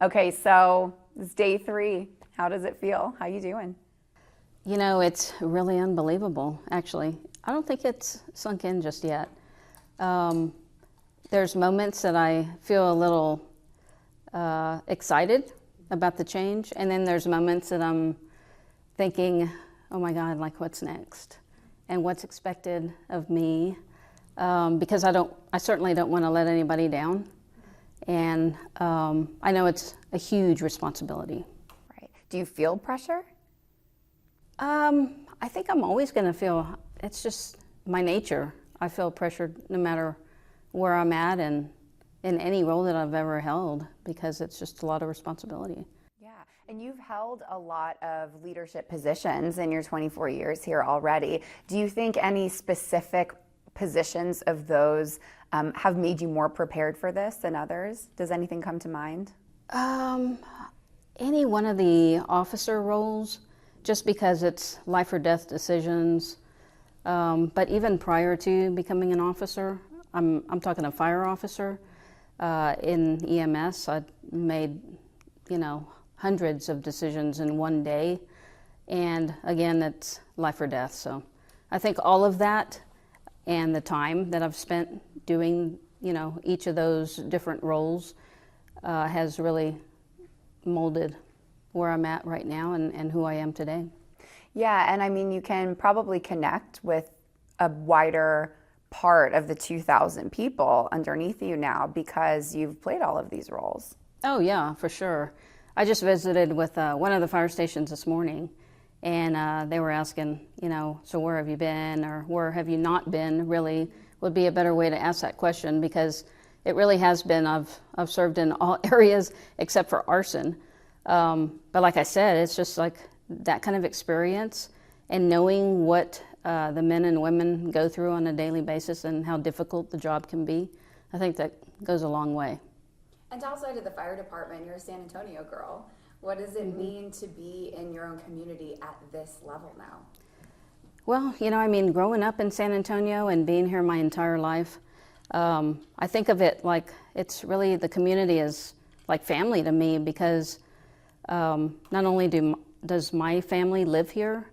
Okay, so it's day 3. How does it feel? How you doing? You know, it's really unbelievable, actually. I don't think it's sunk in just yet. There's moments that I feel a little excited about the change, and then there's moments that I'm thinking, oh my God, like what's next? And what's expected of me? Because I certainly don't want to let anybody down. And I know it's a huge responsibility. Right. Do you feel pressure? I think I'm always going to feel, it's just my nature. I feel pressured no matter where I'm at and in any role that I've ever held, because it's just a lot of responsibility. Yeah, and you've held a lot of leadership positions in your 24 years here already. Do you think any specific positions of those have made you more prepared for this than others? Does anything come to mind? Any one of the officer roles, just because it's life or death decisions. But even prior to becoming an officer, I'm talking a fire officer in EMS. I made, hundreds of decisions in one day, and again, it's life or death. So I think all of that and the time that I've spent doing, each of those different roles has really molded where I'm at right now and who I am today. Yeah, and I mean, you can probably connect with a wider part of the 2,000 people underneath you now because you've played all of these roles. Oh yeah, for sure. I just visited with one of the fire stations this morning, and they were asking, so where have you been, or where have you not been, really would be a better way to ask that question, because it really has been, I've served in all areas except for arson. But like I said, it's just like that kind of experience and knowing what the men and women go through on a daily basis and how difficult the job can be. I think that goes a long way. And outside of the fire department, you're a San Antonio girl. What does it mean to be in your own community at this level now? Well, growing up in San Antonio and being here my entire life, I think of it like it's really, the community is like family to me, because not only does my family live here,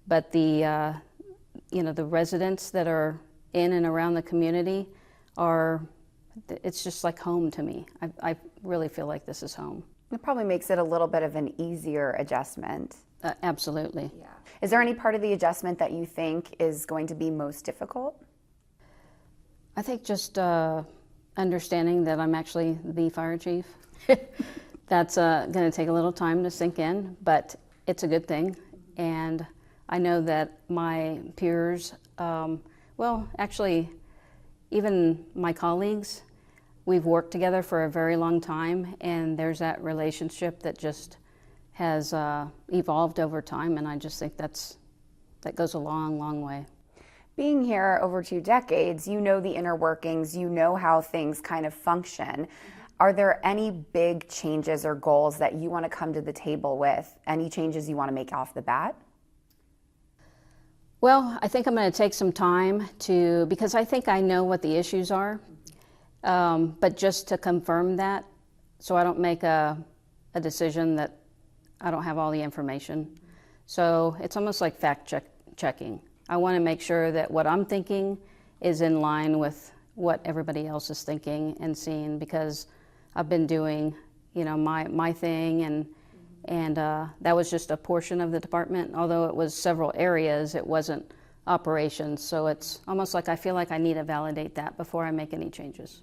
but the residents that are in and around the community it's just like home to me. I really feel like this is home. It probably makes it a little bit of an easier adjustment. Absolutely. Yeah. Is there any part of the adjustment that you think is going to be most difficult? I think just understanding that I'm actually the fire chief. That's going to take a little time to sink in, but it's a good thing. And I know that my peers, actually, even my colleagues, we've worked together for a very long time, and there's that relationship that just has evolved over time, and I just think that goes a long, long way. Being here over 2 decades, you know the inner workings, you know how things kind of function. Are there any big changes or goals that you want to come to the table with? Any changes you want to make off the bat? Well, I think I'm going to take some time because I think I know what the issues are, but just to confirm that, so I don't make a decision that I don't have all the information. So it's almost like checking. I want to make sure that what I'm thinking is in line with what everybody else is thinking and seeing, because I've been doing, my thing, and that was just a portion of the department. Although it was several areas, it wasn't operations. So it's almost like I feel like I need to validate that before I make any changes.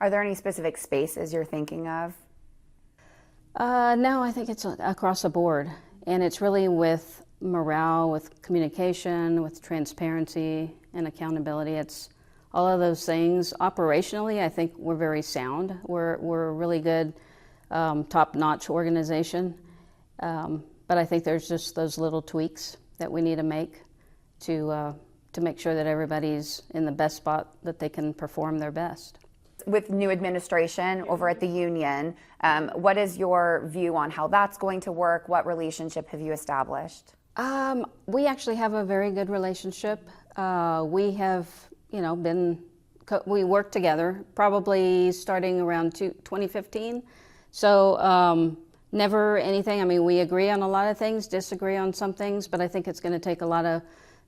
Are there any specific spaces you're thinking of? No, I think it's across the board, and it's really with morale, with communication, with transparency and accountability. It's all of those things. Operationally, I think we're very sound. We're a really good, top-notch organization. But I think there's just those little tweaks that we need to make to make sure that everybody's in the best spot that they can perform their best. With new administration over at the union, what is your view on how that's going to work? What relationship have you established? We actually have a very good relationship. We have, we worked together probably starting around 2015. So never anything. I mean, we agree on a lot of things, disagree on some things, but I think it's going to take a lot of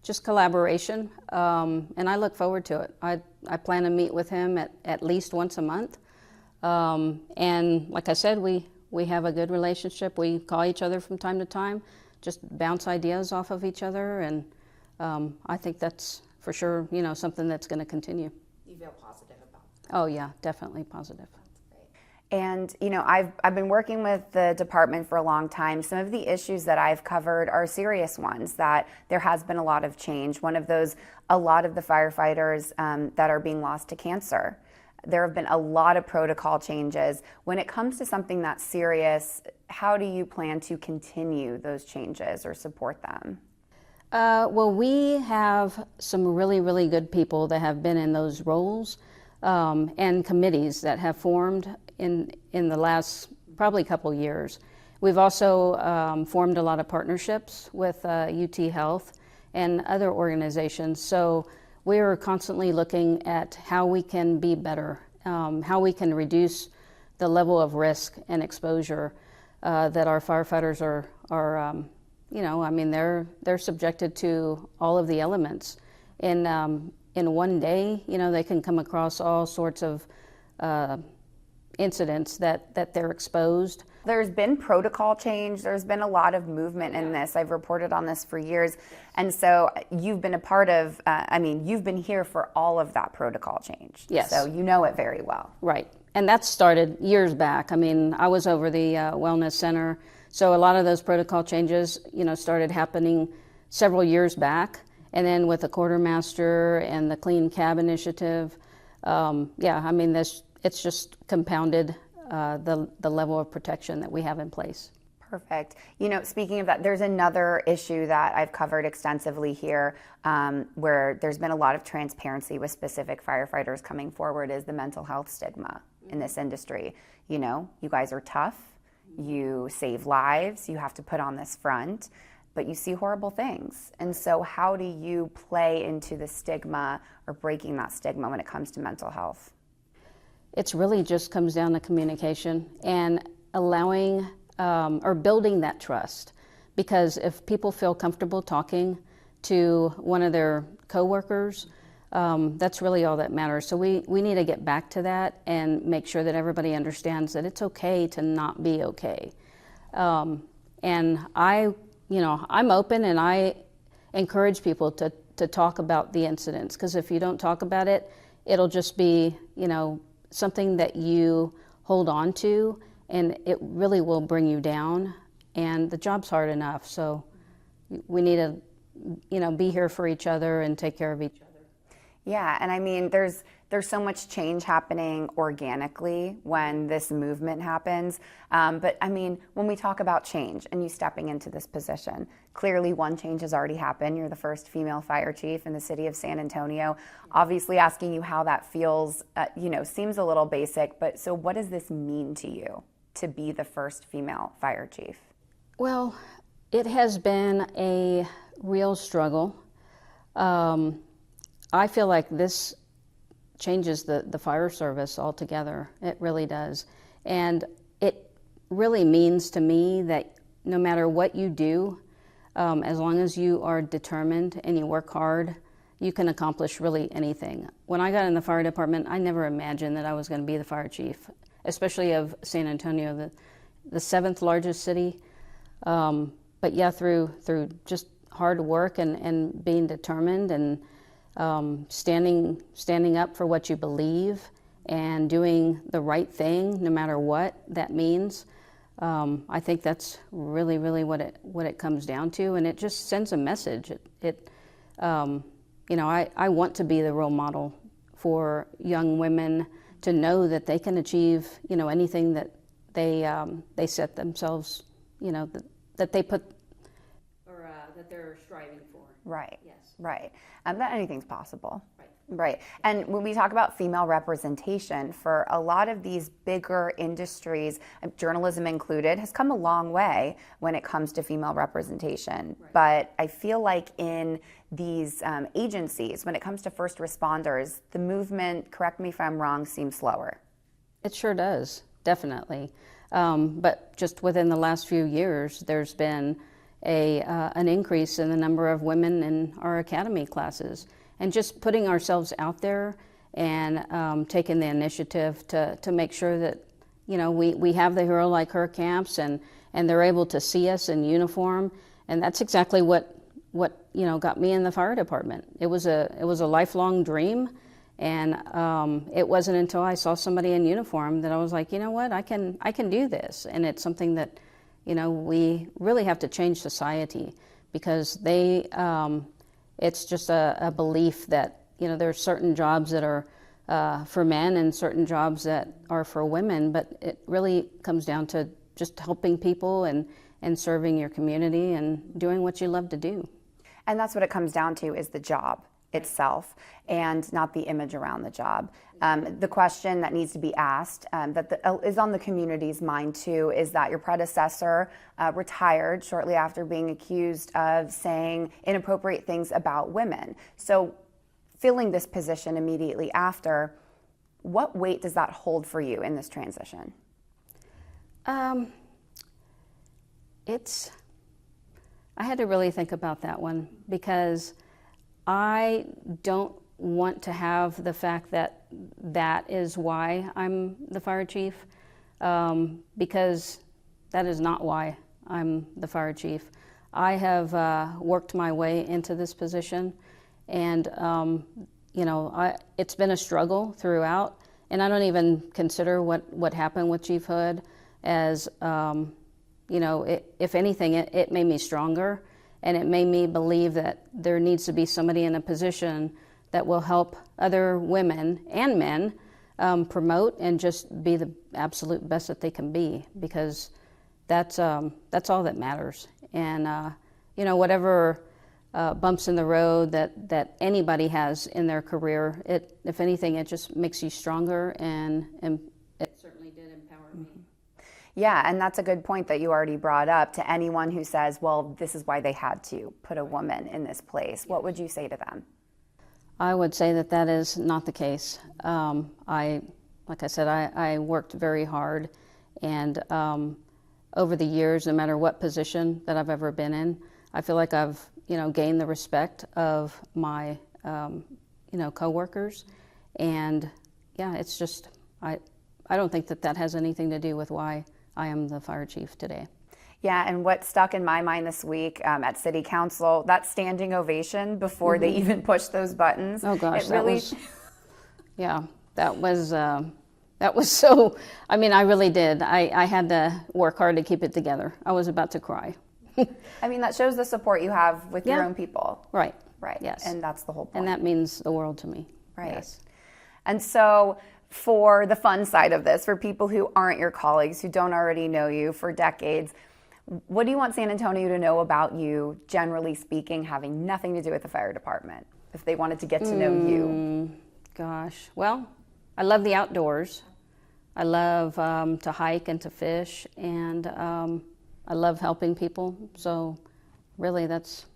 just collaboration, and I look forward to it. I plan to meet with him at least once a month, and like I said, we have a good relationship. We call each other from time to time, just bounce ideas off of each other, and I think that's for sure, something that's going to continue. You feel positive about that? Oh yeah, definitely positive. And, I've been working with the department for a long time. Some of the issues that I've covered are serious ones, that there has been a lot of change. One of those, a lot of the firefighters that are being lost to cancer. There have been a lot of protocol changes. When it comes to something that's serious, how do you plan to continue those changes or support them? Well, we have some really, really good people that have been in those roles and committees that have formed in the last probably couple years. We've also formed a lot of partnerships with UT Health and other organizations. So we are constantly looking at how we can be better, how we can reduce the level of risk and exposure that our firefighters are I mean, they're subjected to all of the elements. In one day, they can come across all sorts of incidents that they're exposed. There's been protocol change. There's been a lot of movement in this. I've reported on this for years. And so you've been a part of, you've been here for all of that protocol change. Yes. So you know it very well. Right. And that started years back. I mean, I was over the Wellness Center. So a lot of those protocol changes, started happening several years back. And then with the quartermaster and the Clean Cab Initiative, it's just compounded the level of protection that we have in place. Perfect. Speaking of that, there's another issue that I've covered extensively here where there's been a lot of transparency with specific firefighters coming forward, is the mental health stigma in this industry. You guys are tough, you save lives, you have to put on this front, but you see horrible things. And so how do you play into the stigma or breaking that stigma when it comes to mental health? It's really just comes down to communication and allowing or building that trust. Because if people feel comfortable talking to one of their coworkers, that's really all that matters. So we need to get back to that and make sure that everybody understands that it's okay to not be okay. And I'm open, and I encourage people to talk about the incidents, because if you don't talk about it, it'll just be, something that you hold on to, and it really will bring you down, and the job's hard enough. So we need to, be here for each other and take care of each other. Yeah, and there's so much change happening organically when this movement happens. But when we talk about change and you stepping into this position, clearly one change has already happened. You're the first female fire chief in the city of San Antonio. Obviously, asking you how that feels, seems a little basic. But so what does this mean to you to be the first female fire chief? Well, it has been a real struggle. I feel like this changes the fire service altogether. It really does. And it really means to me that no matter what you do, as long as you are determined and you work hard, you can accomplish really anything. When I got in the fire department, I never imagined that I was going to be the fire chief, especially of San Antonio, the seventh largest city. But yeah, through just hard work and being determined and standing up for what you believe and doing the right thing, no matter what that means. I think that's really, really what it comes down to, and it just sends a message. I want to be the role model for young women to know that they can achieve, anything that they set themselves, that they put or that they're striving for. Right. Yes. Right. That anything's possible. Right. Right. And when we talk about female representation, for a lot of these bigger industries, journalism included, has come a long way when it comes to female representation. Right. But I feel like in these agencies, when it comes to first responders, the movement, correct me if I'm wrong, seems slower. It sure does, definitely. But just within the last few years, there's been an increase in the number of women in our academy classes. And just putting ourselves out there and taking the initiative to make sure that, we have the Hero Like Her camps and they're able to see us in uniform. And that's exactly what got me in the fire department. It was a lifelong dream. And it wasn't until I saw somebody in uniform that I was like, you know what, I can do this. And it's something that, we really have to change society, because it's just a belief that, there are certain jobs that are for men and certain jobs that are for women, but it really comes down to just helping people and serving your community and doing what you love to do. And that's what it comes down to, is the job itself and not the image around the job. The question that needs to be asked is on the community's mind too, is that your predecessor retired shortly after being accused of saying inappropriate things about women. So filling this position immediately after, what weight does that hold for you in this transition? I had to really think about that one, because I don't want to have the fact that is why I'm the fire chief, because that is not why I'm the fire chief. I have worked my way into this position, and it's been a struggle throughout, and I don't even consider what happened with Chief Hood as, if anything, it made me stronger. And it made me believe that there needs to be somebody in a position that will help other women and men promote and just be the absolute best that they can be, because that's all that matters. And whatever bumps in the road that anybody has in their career, if anything, it just makes you stronger, and it certainly did empower me. Yeah, and that's a good point that you already brought up. To anyone who says, well, this is why they had to put a woman in this place, what would you say to them? I would say that is not the case. Like I said, I worked very hard, and over the years, no matter what position that I've ever been in, I feel like I've gained the respect of my coworkers, and yeah, it's just I don't think that has anything to do with why I am the fire chief today. Yeah, and what stuck in my mind this week at City Council, that standing ovation before they even pushed those buttons. Oh gosh, that was so, I really did. I had to work hard to keep it together. I was about to cry. That shows the support you have with your own people. Right. Right. Yes. And that's the whole point. And that means the world to me. Right. Yes. And so, for the fun side of this, for people who aren't your colleagues, who don't already know you for decades, what do you want San Antonio to know about you, generally speaking, having nothing to do with the fire department, if they wanted to get to know you? Gosh, well, I love the outdoors. I love to hike and to fish, and I love helping people. So really, that's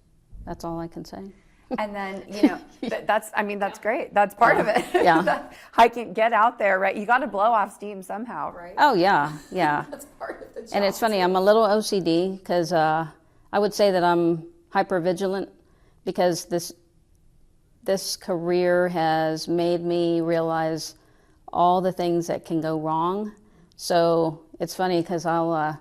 all I can say. And then, that's great. That's part of it. Yeah. Hiking, get out there, right? You got to blow off steam somehow, right? Oh, yeah. That's part of the job. And it's funny, I'm a little OCD, because I would say that I'm hypervigilant, because this career has made me realize all the things that can go wrong. So it's funny, because I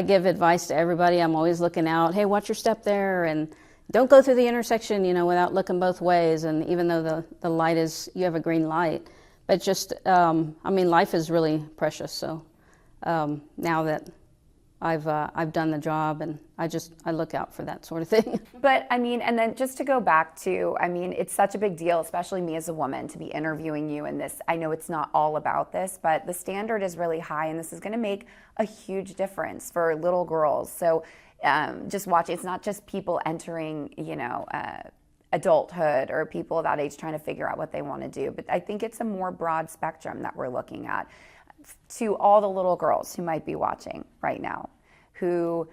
give advice to everybody. I'm always looking out. Hey, watch your step there, and don't go through the intersection, without looking both ways. And even though the light you have a green light, but just, life is really precious. So now that I've done the job, and I look out for that sort of thing. But and then just to go back to, it's such a big deal, especially me as a woman, to be interviewing you in this. I know it's not all about this, but the standard is really high, and this is going to make a huge difference for little girls. So just watch, it's not just people entering, adulthood, or people of that age trying to figure out what they want to do. But I think it's a more broad spectrum that we're looking at, to all the little girls who might be watching right now, who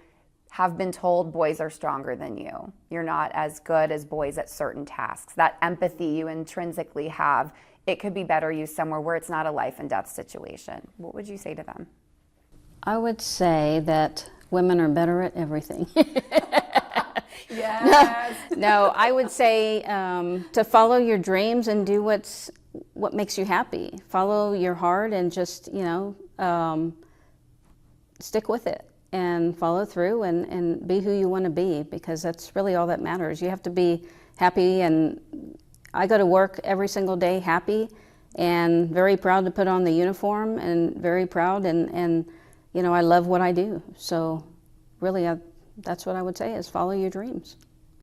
have been told boys are stronger than you. You're not as good as boys at certain tasks. That empathy you intrinsically have, it could be better used somewhere where it's not a life and death situation. What would you say to them? I would say that women are better at everything. Yes. No, I would say to follow your dreams and do what makes you happy. Follow your heart and just, stick with it and follow through and be who you want to be, because that's really all that matters. You have to be happy, and I go to work every single day happy and very proud to put on the uniform, and very proud, and I love what I do. So really, that's what I would say is follow your dreams.